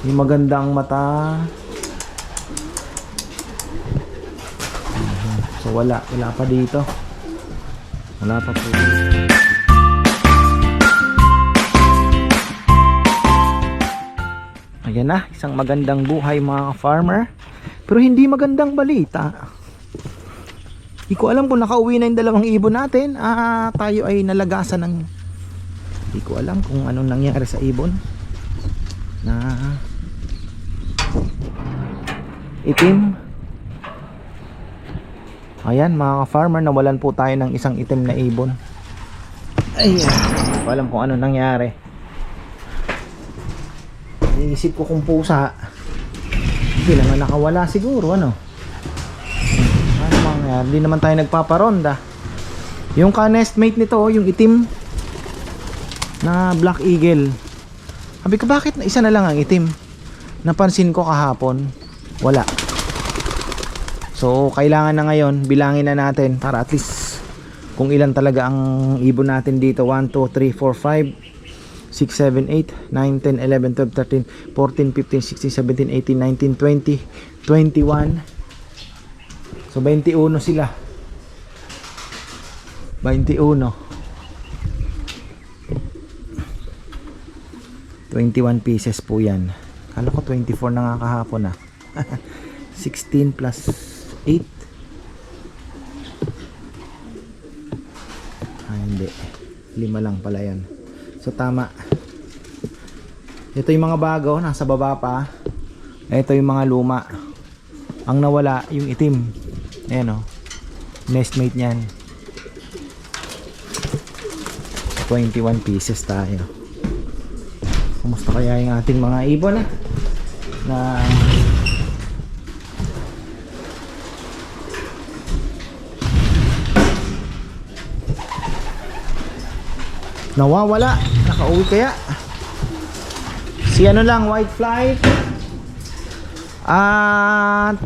Yung magandang mata. So wala pa dito. Wala pa po. Ayan na, isang magandang buhay mga farmer. Pero hindi magandang balita. Hindi ko alam kung nakauwi na yung dalawang ibon natin. Tayo ay nalagasan ng... Hindi ko alam kung anong nangyari sa ibon. Na... itim. Ayan mga farmer, nawalan po tayo ng isang itim na ibon. Ayan, hindi ko alam kung anong nangyari. Iisip ko kung pusa. Hindi naman nakawala siguro, ano? Ano mangyari? Hindi naman tayo nagpaparonda. Yung ka-nestmate nito, yung itim na black eagle. Sabi ko, bakit isa na lang ang itim? Napansin ko kahapon, wala. So, kailangan na ngayon, bilangin na natin para at least kung ilan talaga ang ibon natin dito. 1, 2, 3, 4, 5 6, 7, 8, 9, 10, 11, 12, 13, 14, 15, 16, 17, 18, 19, 20, 21. So 21 sila. 21. 21 pieces po yan. Kala ko 24 na nga kahapon 16 plus 8. Hindi. 5 lang pala yan. So tama. Ito yung mga bago, nasa baba pa. Ito yung mga luma. Ang nawala yung itim. Ayan o, nestmate nyan. 21 pieces tayo. Kumusta kaya yung ating mga ibon na nawawala? Nakauwi kaya? Si ano lang, white flight at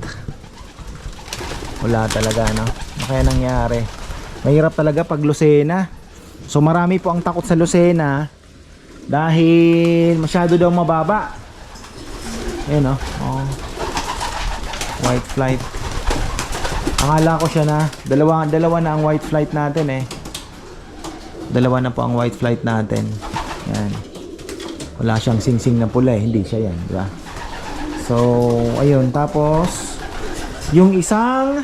wala talaga, no? Ano kaya nangyari? Mahirap talaga pag Lucena. So marami po ang takot sa Lucena dahil masyado daw mababa. Ayun, no? Oh. White flight. Akala ko siya na dalawa na ang white flight natin Dalawa na po ang white flight natin. Yan. Wala siyang sing-sing na pula hindi siya yan, di ba? So, ayun, tapos yung isang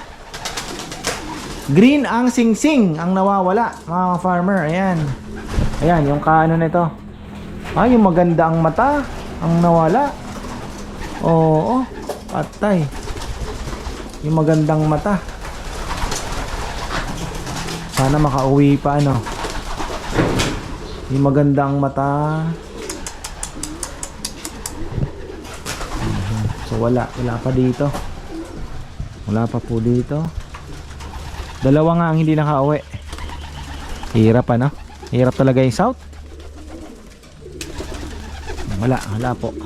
green ang sing-sing ang nawawala, mga farmer. Ayan. Ayan, yung kaano nito. Yung maganda ang mata ang nawala. Oo, patay. Yung magandang mata. Sana makauwi pa, yung magandang mata. So wala pa dito. Wala pa po dito. Dalawa nga ang hindi nakauwi. Hirap Hirap talaga yung south. Wala po.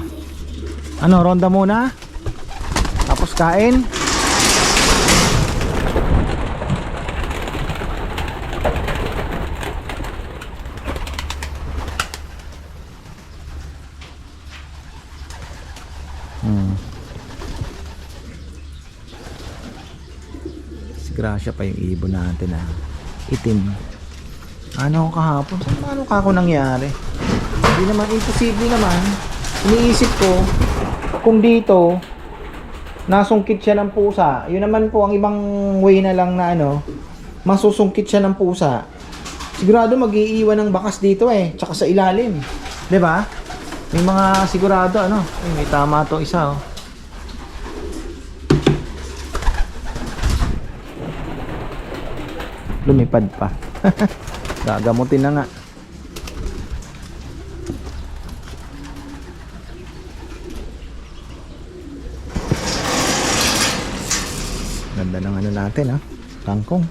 Ronda muna. Tapos kain. Grasya pa yung ibon natin itim. Kahapon? Ano kako nangyari? Hindi naman imposible naman. Iniisip ko kung dito nasungkit siya ng pusa. Yun naman po ang ibang way na lang na masusungkit siya ng pusa. Sigurado mag-iiwan ng bakas dito tsaka sa ilalim. 'Di ba? May mga sigurado may tama to isa lumipad pa. Gagamutin na nga. Ganda ng natin kangkong.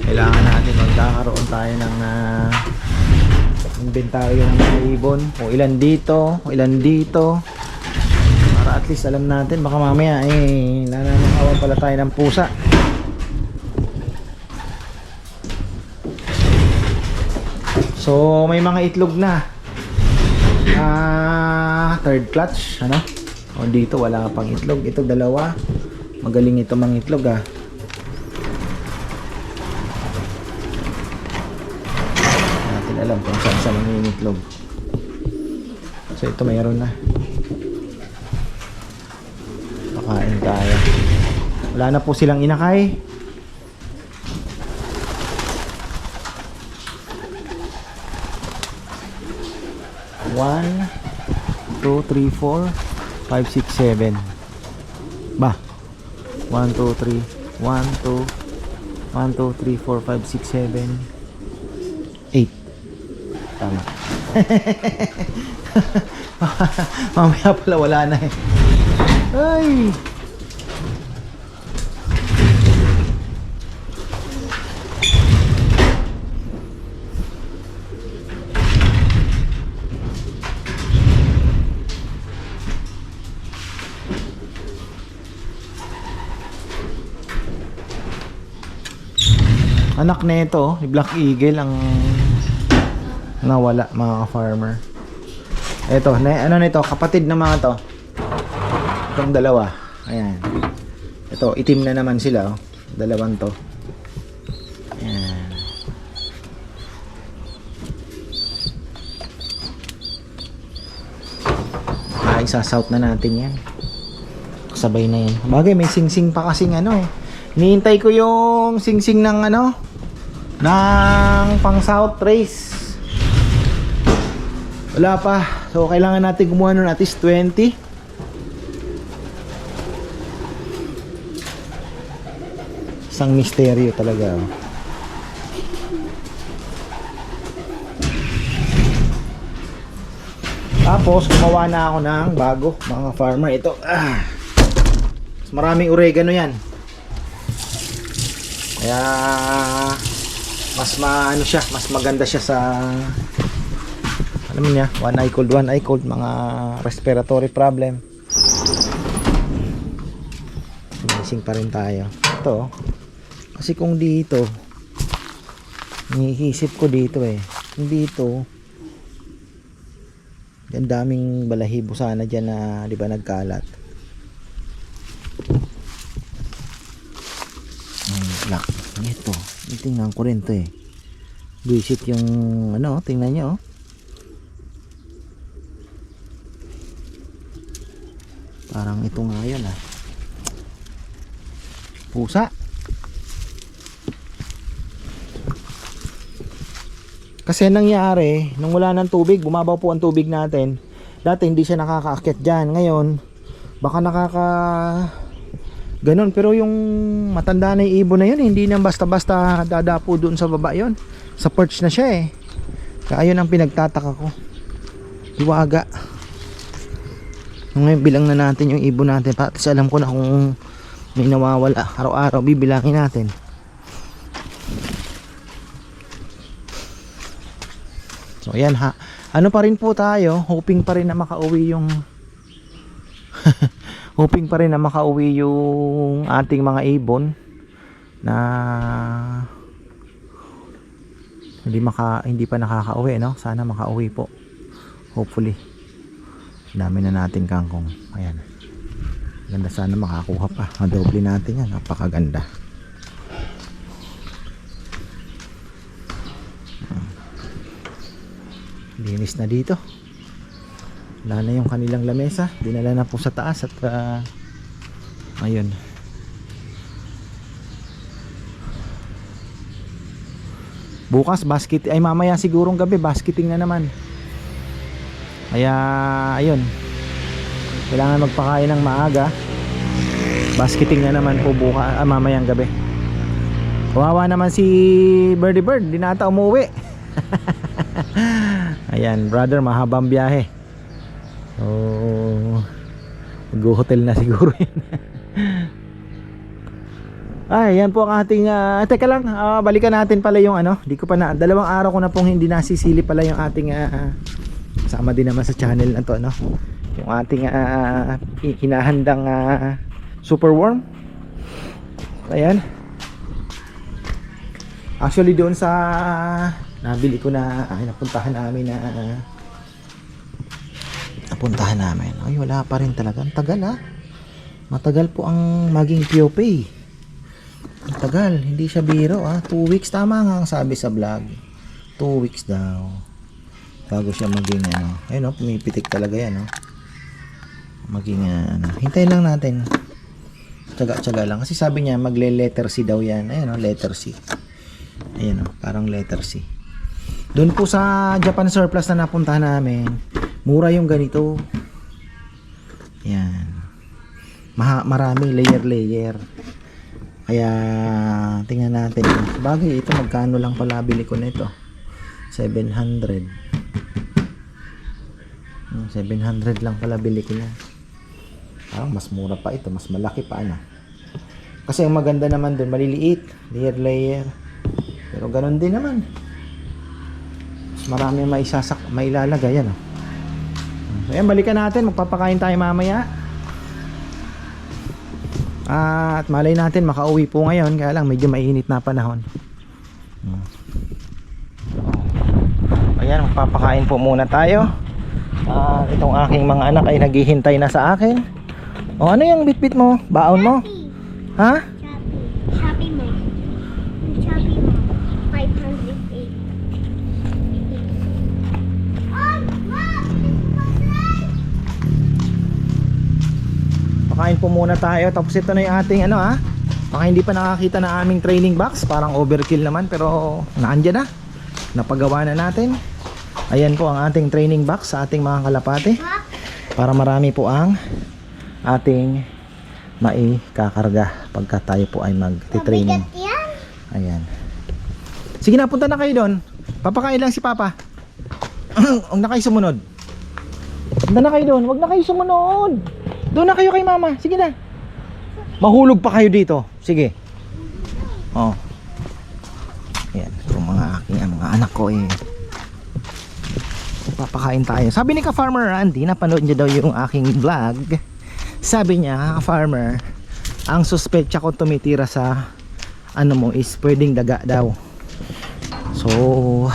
Kailangan natin magkakaroon tayo ng inventaryo ng mga ibon, kung ilan dito, para at least alam natin, baka mamaya nananakawan pala tayo ng pusa. So may mga itlog na. Third clutch, ano? O dito wala pang itlog. Ito dalawa. Magaling ito mang itlog ah. Natin alam kung saan sa mga itlog. So ito mayroon na. Pakain tayo. Wala na po silang inakay. One, 2, 3, 4, 5, 6, 7. Ba? 1, 2, 3, 1, 2, 1, 2, 3, 4, 5, 6, 7, 8. Tama. Mamaya pala wala na eh. Ay! Anak nito, ni Black Eagle ang nawala mga ka-farmer. Ito, ano nito, kapatid na mga to. Itong dalawa. Ayan. Ito, itim na naman sila, oh. Dalawang to. Ayan. Isasouth na natin yan. Kasabay na yan. Bagay, may sing-sing pa kasing ano eh. Hinihintay ko yung sing-sing ng ano, ng pang south race. Wala pa. So kailangan natin kumuha nun at least 20. Isang misteryo talaga, oh. Tapos gumawa na ako ng bago mga farmer. Ito maraming oregano yan. Kaya mas maano siya, mas maganda siya sa alam niya, one eye cold, mga respiratory problem. Missing pa rin tayo. Ito, kasi kung dito, iniisip ko dito eh. Kung dito, ang daming balahibo sana dyan na, di ba, nagkalat. Black. Ito, tingnan ko rin to eh. Buisit yung ano, tingnan nyo, oh. Parang ito nga yan ah. Pusa. Kasi nangyari, nung wala ng tubig, bumabaw po ang tubig natin. Dati hindi siya nakakaakyat dyan. Ngayon, baka ganon. Pero yung matanda na yung ibon na yun, hindi na basta-basta dadapo doon sa baba yun. Sa perch na siya eh. Kaya yun ang pinagtataka ko. Iwaga. Ngayon bilang na natin yung ibon natin. Pati alam ko na kung may nawawala. Araw-araw bibilangin natin. So ayan ha. Ano pa rin po tayo, hoping pa rin na makauwi yung hoping pa rin na makauwi yung ating mga ibon na hindi pa nakakauwi, no? Sana makauwi po. Hopefully. Dami na natin kangkong. Ayan. Ganda, sana makakuha pa. Madoble natin yan. Napakaganda. Linis na dito. Wala na yung kanilang lamesa. Dinala na po sa taas at ayun. Bukas basket, ay mamaya sigurong gabi basketing na naman. Kaya ayun. Kailangan magpakain ng maaga. Basketing na naman po bukas, mamayang gabi. Kawawa naman si Birdie Bird, di na ata umuwi. Ayan, brother, mahabang biyahe. So, mag-hotel na siguro yan. Ay, yan po ang ating teka lang, balikan natin pala yung ano, di ko pa na, 2 araw ko na pong hindi nasisili pala yung ating kasama din naman sa channel na to, ano, yung ating hinahandang super worm. Ayan. Actually doon sa nabili ko na napuntahan namin ay wala pa rin talaga. Ang tagal matagal po ang maging POP. Ang tagal, hindi siya biro 2 weeks, tama nga ang sabi sa vlog. 2 weeks daw bago siya maging ayun pumipitik talaga yan maging hintayin lang natin, tsaga lang kasi sabi niya magle letter C daw yan. Ayun letter C, ayun parang letter C. Doon po sa Japan Surplus na napuntahan namin, mura yung ganito. Yan, marami layer. Kaya tingnan natin. Bagay ito, magkano lang pala bili ko nito? 700 lang pala bili ko niya. Parang mas mura pa ito, mas malaki pa kasi ang maganda naman doon maliliit, layer. Pero ganun din naman, mas marami mailalagay yan. So ayan, balikan natin, magpapakain tayo mamaya. At malay natin makauwi po ngayon, kaya lang medyo mainit na panahon. Ayan, magpapakain po muna tayo. Itong aking mga anak ay naghihintay na sa akin. Ano yung bitbit mo? Baon mo? Ha? Shopee mo. 508. Pakain po muna tayo. Tapos ito na yung ating baka hindi pa nakakita na aming training box. Parang overkill naman, pero naandyan na. Napagawa na natin. Ayan po ang ating training box sa ating mga kalapate. Para marami po ang ating maikakarga pagka tayo po ay mag-training. Ayan. Sige na, punta na kayo doon. Papakain lang si Papa. Huwag na kayo sumunod. Punta na kayo doon. Huwag na kayo sumunod. Doon na kayo kay Mama. Sige na. Mahulog pa kayo dito. Sige. Ayan. Kung mga anak ko papakain tayo. Sabi ni ka-farmer Randy, napanood niya daw yung aking vlog. Sabi niya, ka-farmer, ang suspecha ko tumitira sa is pwedeng daga daw. So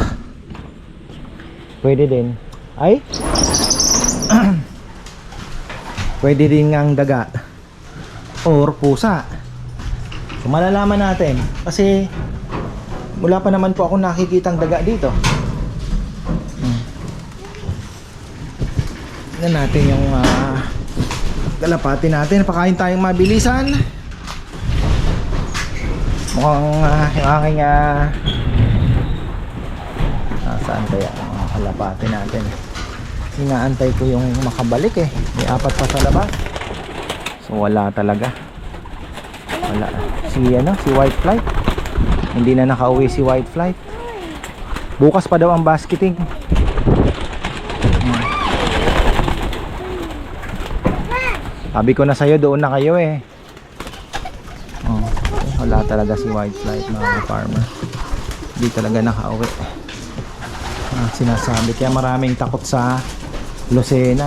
pwede din. Ay pwede din ngang daga or pusa. So malalaman natin kasi wala pa naman po ako nakikitang daga dito. Tignan natin yung kalapati natin. Pakain tayong mabilisan. Mukhang yung aking saan kaya ang kalapati natin. Inaantay ko yung makabalik may 4 pa sa labas. So wala talaga. Wala. Si White Flight, hindi na nakauwi si White Flight. Bukas pa daw ang basketing. Sabi ko na sa'yo, doon na kayo wala talaga si White Flight, mga farmer. Hindi talaga nakauwi. Sinasabi, kaya maraming takot sa Lucena.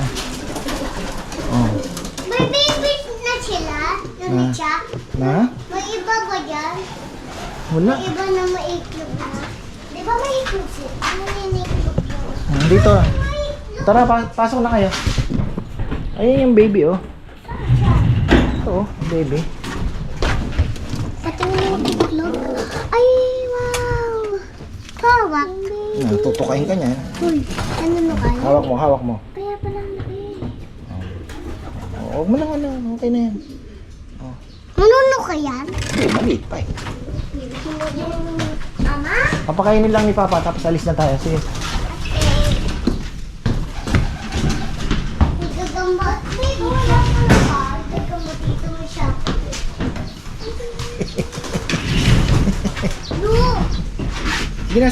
May baby na sila? Namicha? Na? May iba ba dyan? Wala. May iba na maiklog na. Di ba maiklog sila? Ano yung iklog na? Dito. Tara, pasok na kayo. Ayun yung baby ito baby. Pati yung iklog. Ay, wow! Hawak. Tutukain ka niyan. Uy, ano kaya? Hawak mo. Kaya pala laki. Huwag mo lang okay na yan. Manuno ka yan? Hindi, maliit pa Mama? Papakainin lang ni Papa tapos alis na tayo. Sige. Gagamot. Wala ka na ba? Gagamot dito mo siya. No!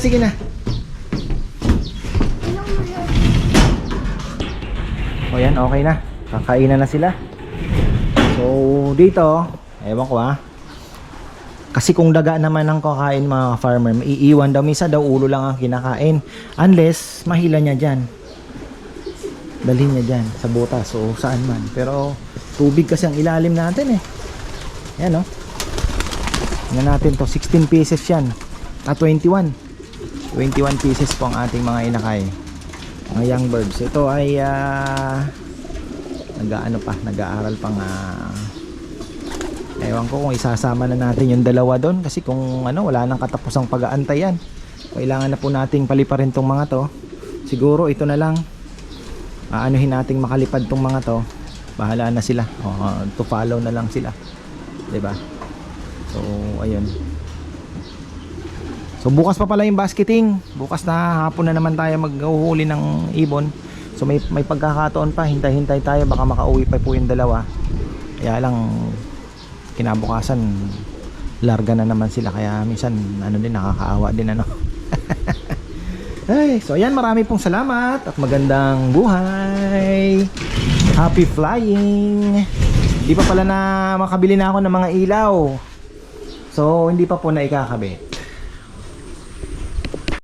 Sige na. O yan, okay na. Kakainan na sila. So dito, ewan ko kasi kung daga naman ang kakain mga farmer, maiiwan daw. Misa daw ulo lang ang kinakain. Unless mahila niya dyan. dalhin niya dyan sa butas o saan man. Pero tubig kasi ang ilalim natin eh. Yan oh. Tingnan natin to, 16 pieces yan. 21 pieces po ang ating mga inakay, mga young birds. Ito ay nag-aaral pang ewan ko kung isasama na natin yung dalawa doon, kasi kung wala nang katapusang pag-aantay yan, kailangan na po nating paliparin tong mga to. Siguro ito na lang, aanuhin nating makalipad tong mga to, bahala na sila, to follow na lang sila, 'di ba? So ayun. So bukas pa pala yung basketing. Bukas na hapon na naman tayo maghuhuli ng ibon. So may pagkakataon pa, hintay-hintay tayo, baka makauwi pa po yung dalawa. Kaya lang kinabukasan larga na naman sila, kaya minsan din, nakakaawa din Ay, so ayan, marami pong salamat at magandang buhay. Happy flying. Hindi pa pala na makabili na ako ng mga ilaw. So hindi pa po na ikakabit.